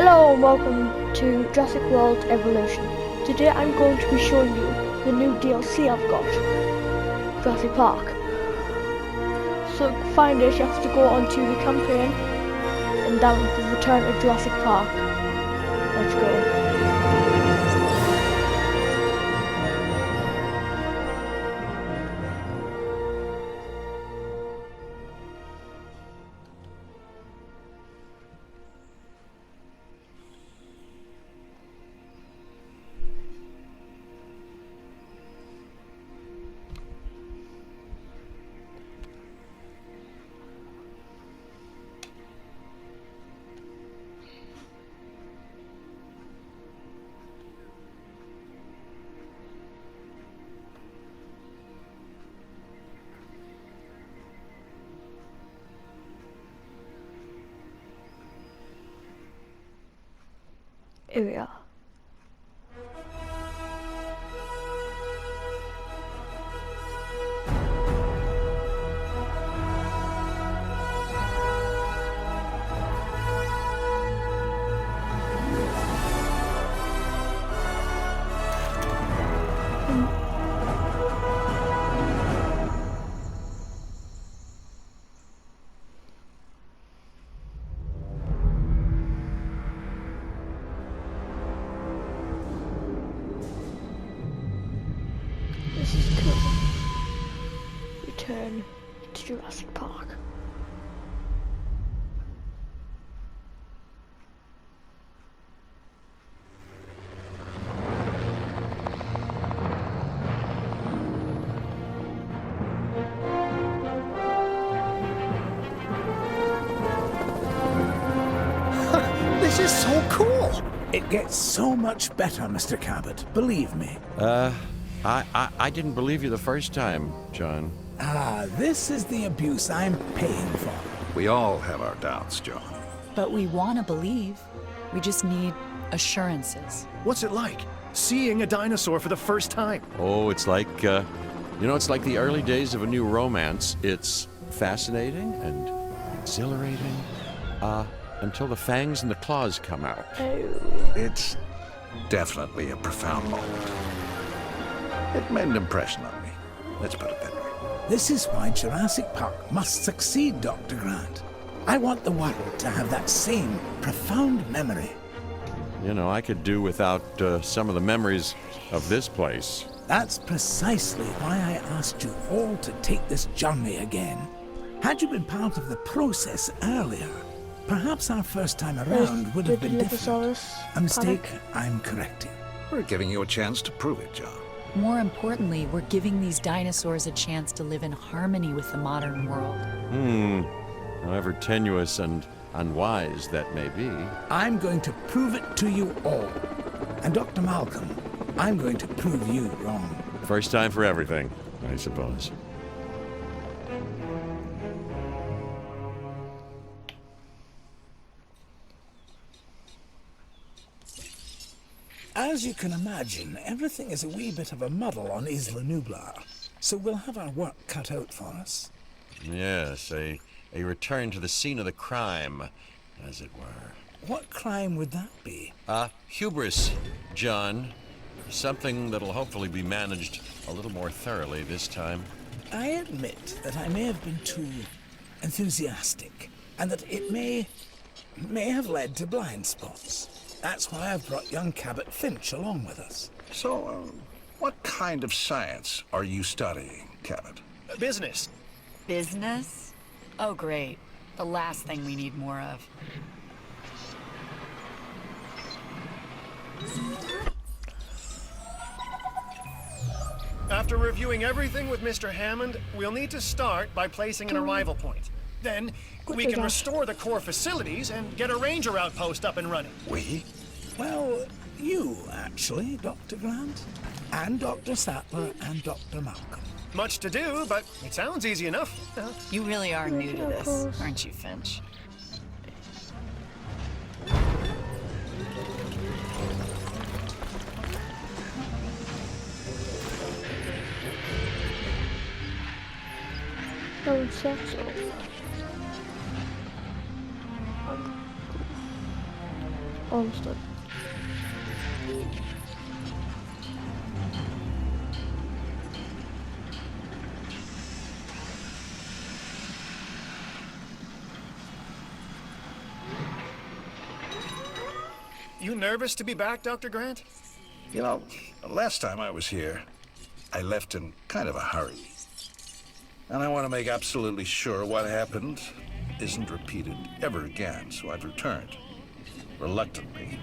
Hello and welcome to Jurassic World Evolution. Today I'm going to be showing you the new DLC I've got, Jurassic Park. So to find it, you have to go onto the campaign and download the Return to Jurassic Park. Let's go. Here we are. This is cool. Return to Jurassic Park. This is so cool! It gets so much better, Mr. Cabot, believe me. I didn't believe you the first time, John. This is the abuse I'm paying for. We all have our doubts, John. But we want to believe. We just need assurances. What's it like, seeing a dinosaur for the first time? Oh, it's like, it's like the early days of a new romance. It's fascinating and exhilarating, until the fangs and the claws come out. It's definitely a profound moment. It made an impression on me. Let's put it that way. This is why Jurassic Park must succeed, Dr. Grant. I want the world to have that same profound memory. You know, I could do without some of the memories of this place. That's precisely why I asked you all to take this journey again. Had you been part of the process earlier, perhaps our first time around would have been different. A mistake I'm correcting. We're giving you a chance to prove it, John. More importantly, we're giving these dinosaurs a chance to live in harmony with the modern world. However tenuous and unwise that may be. I'm going to prove it to you all. And Dr. Malcolm, I'm going to prove you wrong. First time for everything, I suppose. As you can imagine, everything is a wee bit of a muddle on Isla Nublar, so we'll have our work cut out for us. Yes, a return to the scene of the crime, as it were. What crime would that be? Hubris, John. Something that'll hopefully be managed a little more thoroughly this time. I admit that I may have been too enthusiastic, and that it may have led to blind spots. That's why I've brought young Cabot Finch along with us. So, what kind of science are you studying, Cabot? Business. Business? Oh, great. The last thing we need more of. After reviewing everything with Mr. Hammond, we'll need to start by placing an arrival point. Then, we can restore the core facilities and get a ranger outpost up and running. We? Well, you, actually, Dr. Grant, and Dr. Sattler, and Dr. Malcolm. Much to do, but it sounds easy enough. You really are new to this, aren't you, Finch? No sense. Almost done. You nervous to be back, Dr. Grant? You know, last time I was here, I left in kind of a hurry. And I want to make absolutely sure what happened isn't repeated ever again, so I've returned. Reluctantly.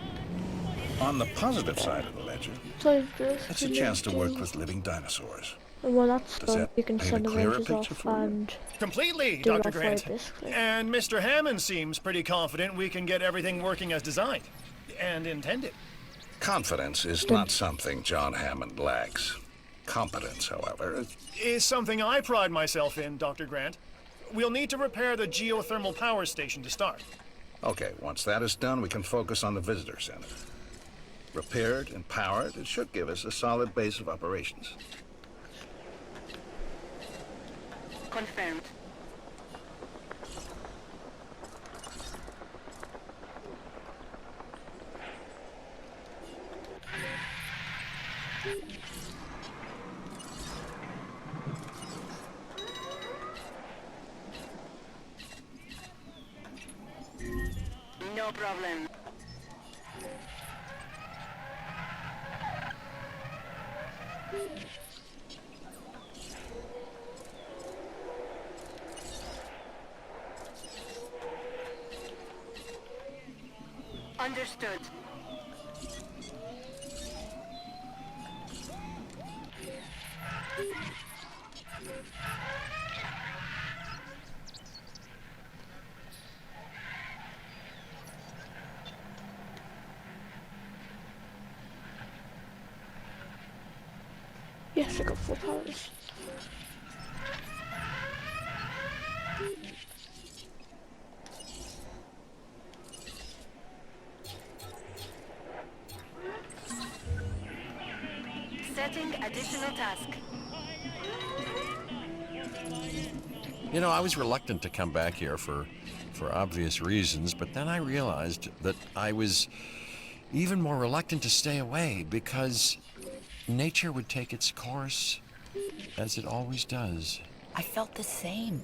On the positive side of the ledger, So just it's a chance to work with living dinosaurs. And when that's Does done, that you can paint send a the clearer Rangers picture off for you? and Completely, do Dr. it Grant. off-road, basically. And Mr. Hammond seems pretty confident we can get everything working as designed and intended. Confidence is not something John Hammond lacks. Competence, however, Is something I pride myself in, Dr. Grant. We'll need to repair the geothermal power station to start. okay, once that is done, we can focus on the visitor center. Repaired and powered, it should give us a solid base of operations. Confirmed. No problem. Understood. yes, I got 4 powers. Setting additional task. You know, I was reluctant to come back here for obvious reasons, but then I realized that I was even more reluctant to stay away because nature would take its course, as it always does. I felt the same.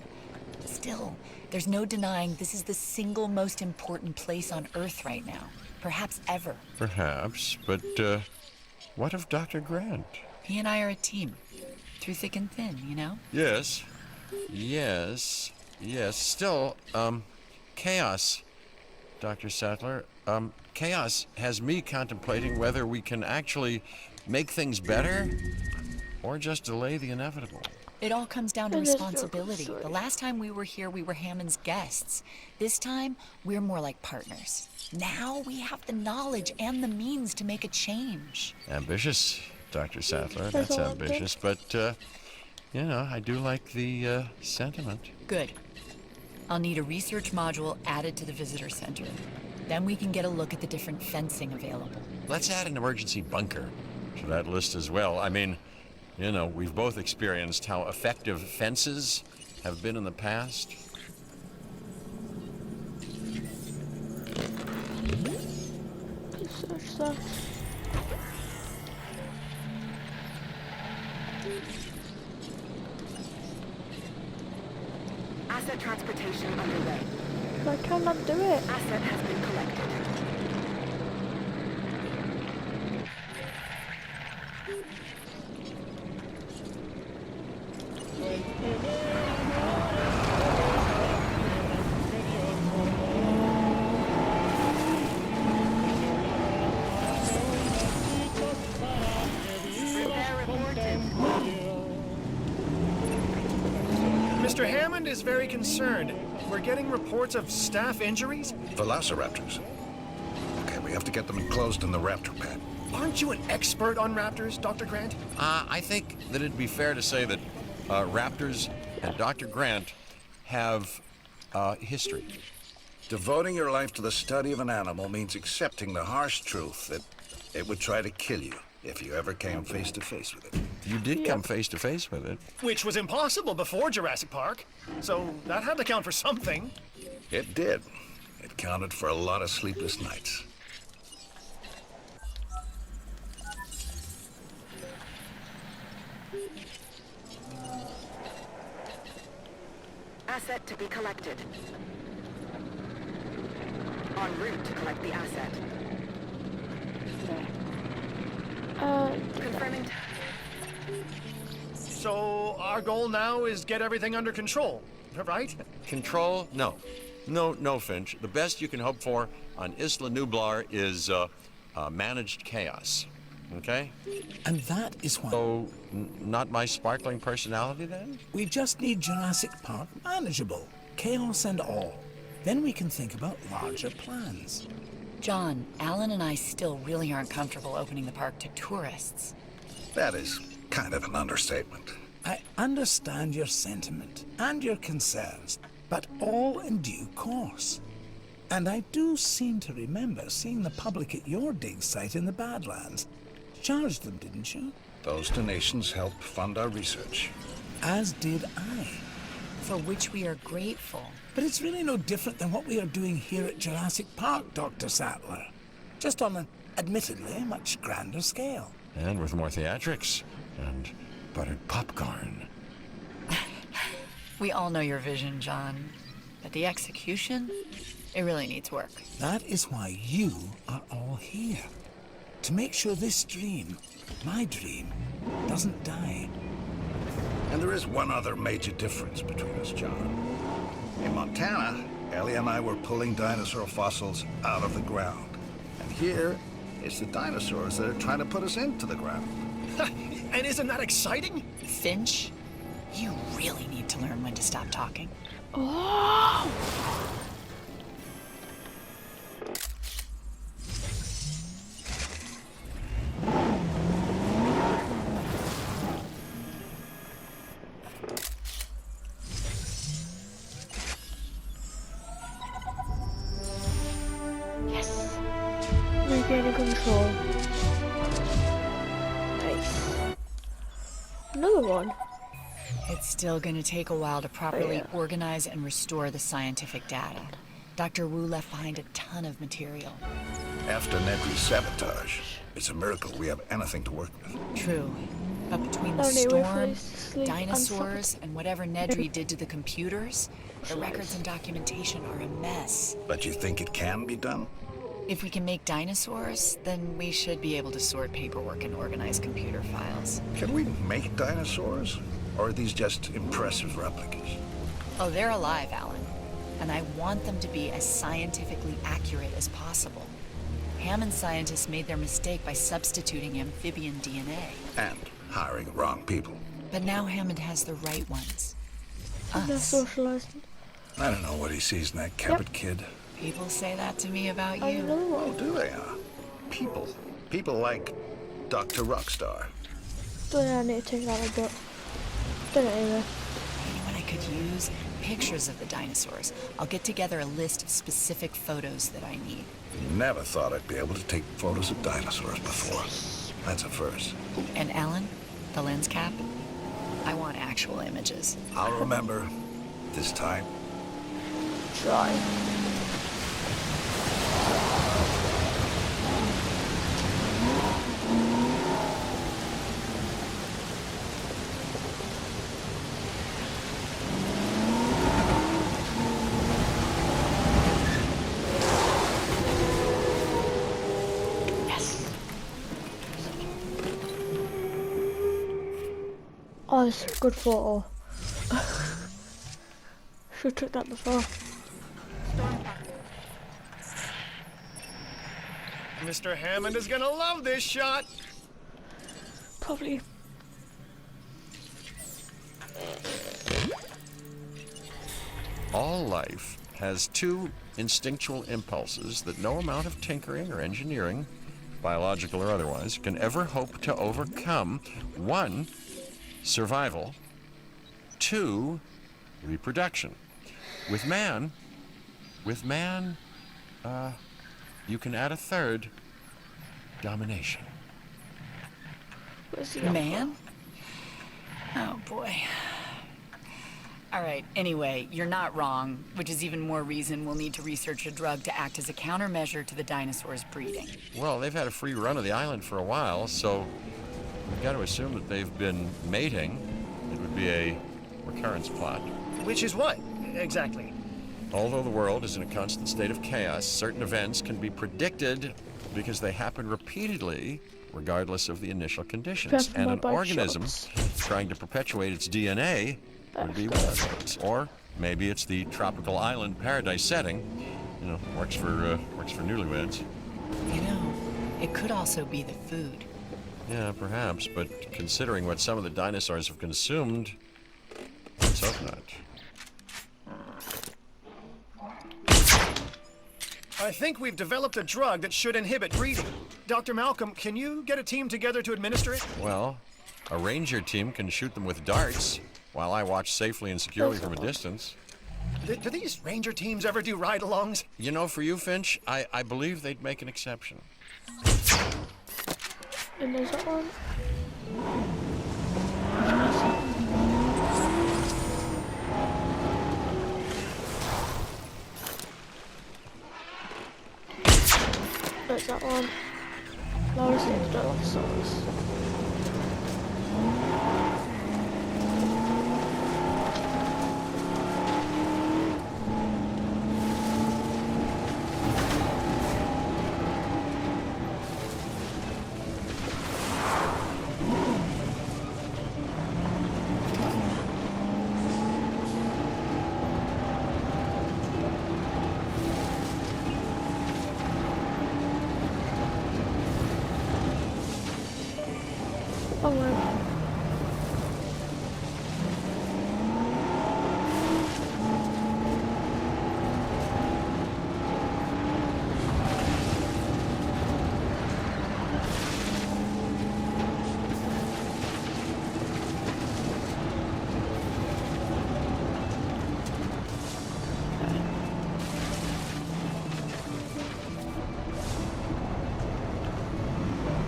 Still, there's no denying this is the single most important place on Earth right now. Perhaps ever. Perhaps, but what of Dr. Grant? He and I are a team. Through thick and thin, you know? Yes. Yes. Yes. Still, chaos, Dr. Sattler. Chaos has me contemplating whether we can actually make things better or just delay the inevitable. It all comes down to It is responsibility. very The last time we were here, we were Hammond's guests. This time, we're more like partners. Now we have the knowledge and the means to make a change. Ambitious, Dr. Sattler. That's That's all I'm ambitious, but, you know, I do like the sentiment. Good. I'll need a research module added to the visitor center. Then we can get a look at the different fencing available. Let's add an emergency bunker to that list as well. I mean, you know, we've both experienced how effective fences have been in the past. Search that. Asset transportation underway. I cannot do it. Asset has been collected. Repair reported. Mr. Hammond is very concerned. We're getting reports of staff injuries. Velociraptors. Okay, we have to get them enclosed in the raptor pen. Aren't you an expert on raptors, Dr. Grant? I think that it'd be fair to say that Raptors and Dr. Grant have history. Devoting your life to the study of an animal means accepting the harsh truth that it would try to kill you if you ever came face to face with it. You did come face to face with it. Which was impossible before Jurassic Park. So that had to count for something. It did. It counted for a lot of sleepless nights. asset to be collected. En route to collect the asset. Confirming. So our goal now is get everything under control, right? Control? No. No, Finch. The best you can hope for on Isla Nublar is managed chaos. Okay? And that is why So, not my sparkling personality then? we just need Jurassic Park manageable, chaos and all. Then we can think about larger plans. John, Alan and I still really aren't comfortable opening the park to tourists. That is kind of an understatement. I understand your sentiment and your concerns, but all in due course. And I do seem to remember seeing the public at your dig site in the Badlands. Charged them, didn't you? Those donations help fund our research. As did I. For which we are grateful. But it's really no different than what we are doing here at Jurassic Park, Dr. Sattler. Just on an admittedly much grander scale. And with more theatrics. And buttered popcorn. We all know your vision, John. But the execution, it really needs work. That is why you are all here. To make sure this dream, my dream, doesn't die. And there is one other major difference between us, John. In Montana, Ellie and I were pulling dinosaur fossils out of the ground. And here, it's the dinosaurs that are trying to put us into the ground. And isn't that exciting? Finch, you really need to learn when to stop talking. Oh! Yes. Regaining control. Nice. Another one. It's still going to take a while to properly organize and restore the scientific data. Dr. Wu left behind a ton of material. After Nedry's sabotage, it's a miracle we have anything to work with. True. But between the Only storm, replace sleep and dinosaurs, and whatever Nedry did to the computers, the records and documentation are a mess. But you think it can be done? If we can make dinosaurs, then we should be able to sort paperwork and organize computer files. Can we make dinosaurs? Or are these just impressive replicas? Oh, they're alive, Alan. And I want them to be as scientifically accurate as possible. Hammond scientists made their mistake by substituting amphibian DNA. And hiring the wrong people. But now Hammond has the right ones. They're Us. socializing. I don't know what he sees in that Cabot kid. People say that to me about I you. know. Oh, do they, huh? People. People like Dr. Rockstar. Don't know, I need to take that a bit. Don't know anyway. You know what I could use? Pictures of the dinosaurs. I'll get together a list of specific photos that I need. Never thought I'd be able to take photos of dinosaurs before. That's a first. And Alan, the lens cap? I want actual images. I'll remember this time. Try. Oh, it's a good photo. Should have took that before. Mr. Hammond is gonna love this shot. Probably. All life has two instinctual impulses that no amount of tinkering or engineering, biological or otherwise, can ever hope to overcome. One, survival. Two, reproduction. With man, you can add a third, domination. Where's the Man? Oh boy. All right, anyway, you're not wrong, which is even more reason we'll need to research a drug to act as a countermeasure to the dinosaurs' breeding. Well, they've had a free run of the island for a while, so we've got to assume that they've been mating. It would be a recurrence plot. Which is what? exactly. Although the world is in a constant state of chaos, certain events can be predicted because they happen repeatedly, regardless of the initial conditions. Prep And my an bike organism shots. trying to perpetuate its DNA would be one of those. Or maybe it's the tropical island paradise setting. You know, works for newlyweds. You know, it could also be the food. Yeah, perhaps, but considering what some of the dinosaurs have consumed, let's hope not. I think we've developed a drug that should inhibit breeding. Dr. Malcolm, can you get a team together to administer it? Well, a ranger team can shoot them with darts, while I watch safely and securely from a distance. Do these ranger teams ever do ride-alongs? You know, for you, Finch, I believe they'd make an exception. And there's that one. There's that one. Now we're seeing the dinosaurs. Oh well.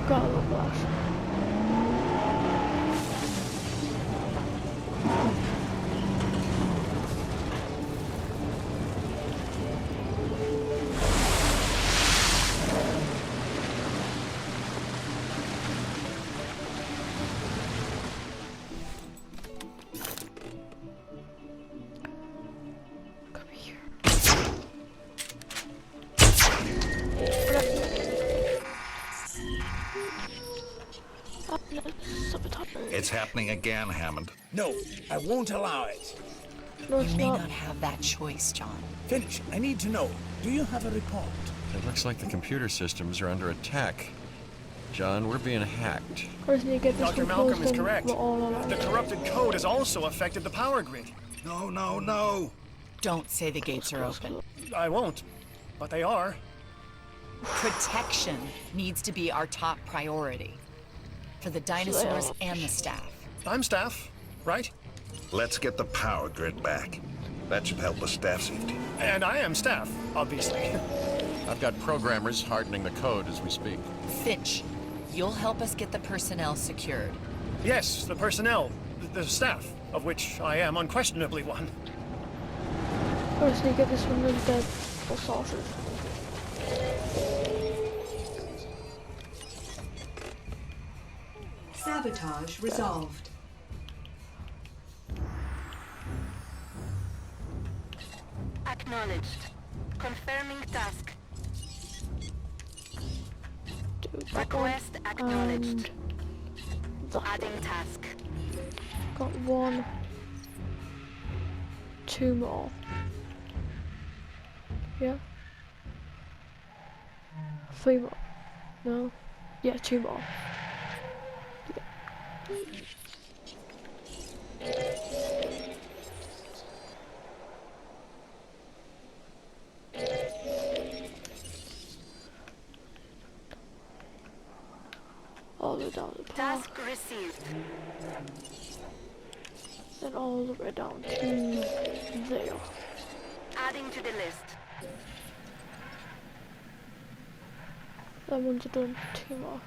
Got a little flash. Come here. It's happening again, Hammond. No, I won't allow it. No, it's You may not. not have that choice, John. Finch, I need to know. Do you have a report? It looks like the computer systems are under attack. John, we're being hacked. Or doesn't he get this Dr. one Malcolm closed is and correct. we're all alive? The corrupted code has also affected the power grid. No, no, no. Don't say the gates are open. I won't, but they are. Protection needs to be our top priority. For the dinosaurs and the staff. I'm staff, right? Let's get the power grid back. That should help with staff safety. And I am staff, obviously. I've got programmers hardening the code as we speak. Finch, you'll help us get the personnel secured. Yes, the personnel, the staff, of which I am unquestionably one. Or doesn't he get this one really dead or sorted? Sabotage resolved. Acknowledged. Confirming task. Do that Request one. acknowledged. And that Adding task. got one. Two more. Yeah. Three more. No. Yeah, two more. All the way down the path, Task received. then all the way down to there. Adding to the list. That one's done. Two more.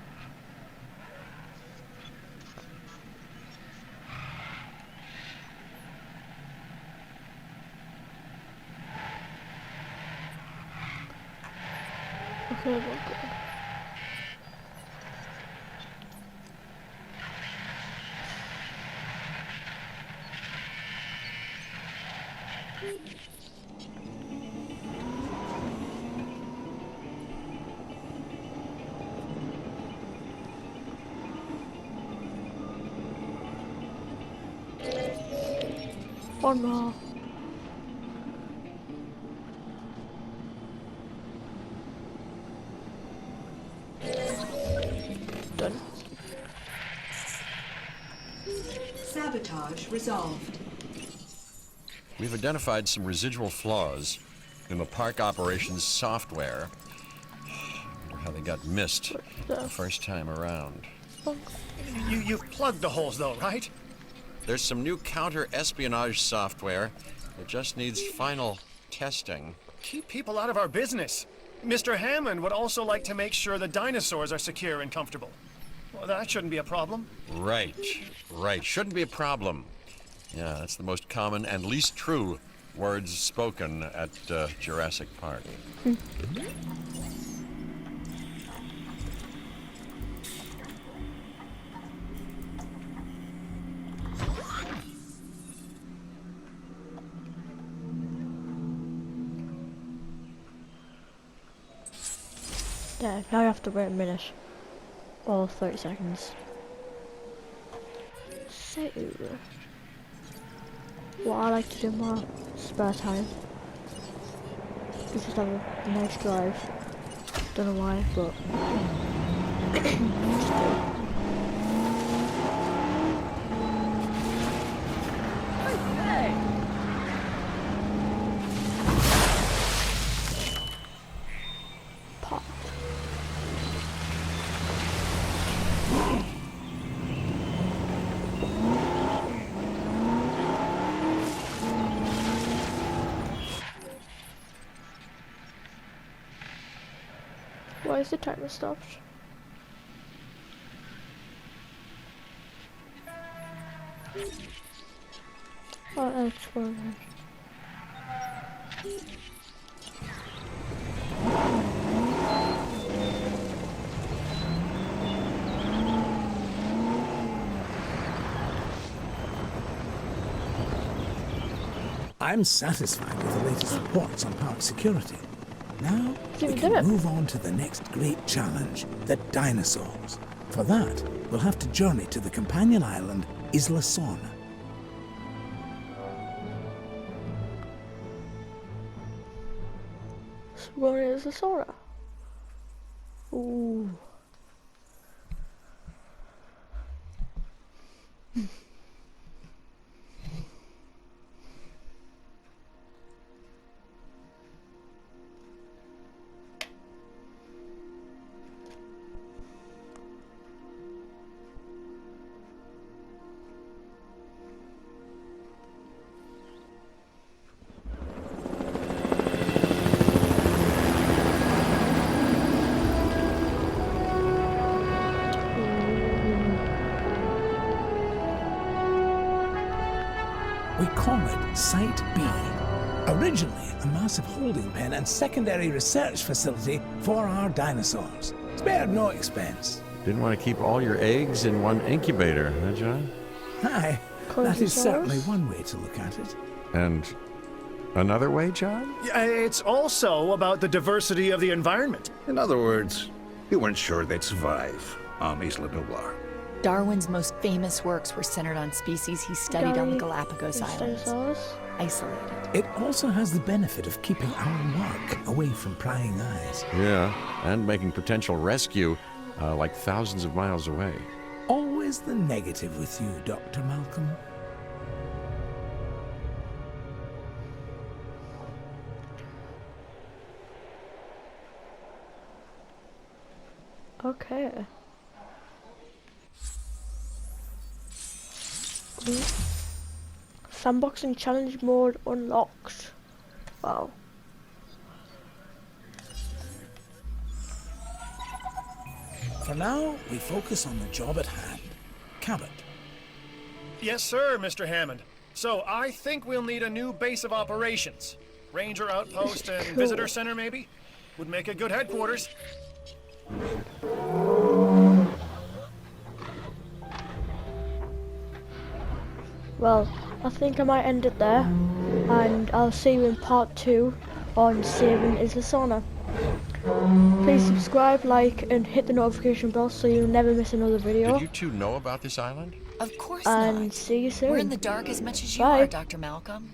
Okay, we're good. One more. Done. Sabotage resolved. We've identified some residual flaws in the park operations software. I wonder how they got missed the first time around. You've plugged the holes though, right? There's some new counter-espionage software. It just needs final testing. Keep people out of our business. Mr. Hammond would also like to make sure the dinosaurs are secure and comfortable. Well, that shouldn't be a problem. Right. Shouldn't be a problem. Yeah, that's the most common and least true words spoken at Jurassic Park. Yeah, now you have to wait a minute. Or 30 seconds. So, what I like to do in my spare time is just have a nice drive. Don't know why, but just do. Pop. Why is the timer stopped? Oh, that's fine. I'm satisfied with the latest reports on park security. Now, So we we did can it. move on to the next great challenge, the dinosaurs. For that, we'll have to journey to the companion island, Isla Sorna. So where is the Sora? Ooh. We call it Site B. Originally a massive holding pen and secondary research facility for our dinosaurs. Spared no expense. Didn't want to keep all your eggs in one incubator, huh, John? Aye, that is certainly one way to look at it. And another way, John? It's also about the diversity of the environment. In other words, we weren't sure they'd survive on Isla Nublar. Darwin's most famous works were centered on species he studied on the Galapagos Islands, Dinosaurs. isolated. It also has the benefit of keeping our work away from prying eyes. Yeah, and making potential rescue like thousands of miles away. Always the negative with you, Dr. Malcolm. Okay. Sandboxing challenge mode unlocked. Wow. For now, we focus on the job at hand. Cabot. Yes, sir, Mr. Hammond. So I think we'll need a new base of operations. Ranger outpost and Cool. visitor center, maybe? Would make a good headquarters. Well, I think I might end it there, and I'll see you in part 2 on saving Isla Sorna. Please subscribe, like, and hit the notification bell so you'll never miss another video. Did you two know about this island? Of course And not. see you soon. We're in the dark as much as you Bye. are, Dr. Malcolm.